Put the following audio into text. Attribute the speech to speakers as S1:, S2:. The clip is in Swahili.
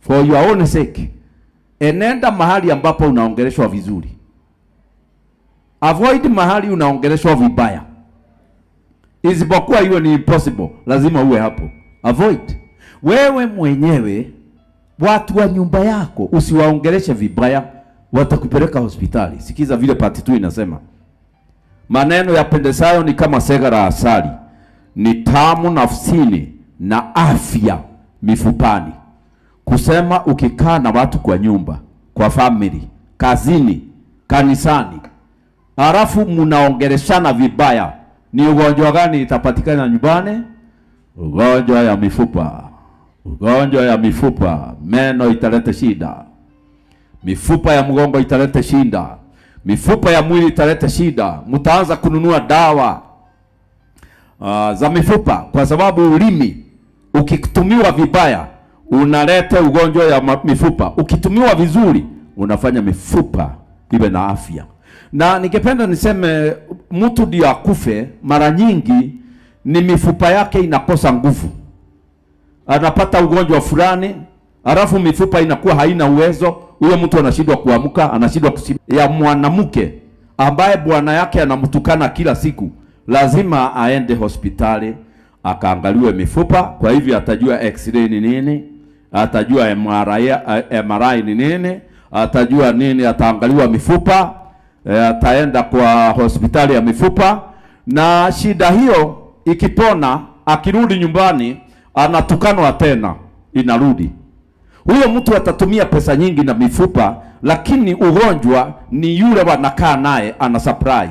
S1: For your own sake. Enenda mahali ambapo unaongeleshwa vizuri. Avoid mahali unaongeleshwa vibaya. Isipokuwa hiyo ni impossible, lazima uwe hapo. Avoid. Wewe mwenyewe, watu wa nyumba yako usiwaongeleshe vibaya, watakupeleka hospitali. Sikiza vile part 2 inasema. Maneno yapendezayo ni kama sega la asali, ni tamu nafsini na afya mifupani. Kusema ukikaa na watu kwa nyumba, kwa family, kazini, kanisani, halafu mnaongeleshana vibaya, ni ugonjwa gani itapatikana nyumbani? Ugonjwa ya mifupa. Ugonjwa ya mifupa. Meno italeta shida. Mifupa ya mgongo italeta shida. Mifupa ya mwili italeta shida. Mtaanza kununua dawa za mifupa, kwa sababu ulimi ukitumiwa vibaya unaleta ugonjwa ya mifupa. Ukitumiwa vizuri unafanya mifupa iwe na afya. Na ningependa niseme mtu ndio akufe mara nyingi ni mifupa yake inakosa nguvu. Anapata ugonjwa fulani, halafu mifupa inakuwa haina uwezo, huyo mtu anashindwa kuamka, anashindwa kusimama. Ya mwanamke ambaye bwana yake anamtukana kila siku, lazima aende hospitali akaangaliwe mifupa. Kwa hivyo atajua x-ray ni nini, atajua MRI ni nini, atajua nini, ataangaliwa mifupa, ataenda kwa hospitali ya mifupa. Na shida hiyo ikipona, akirudi nyumbani anatukanwa tena, inarudi. Huyo mtu atatumia pesa nyingi na mifupa, lakini ugonjwa ni yule wanakaa naye ana supply.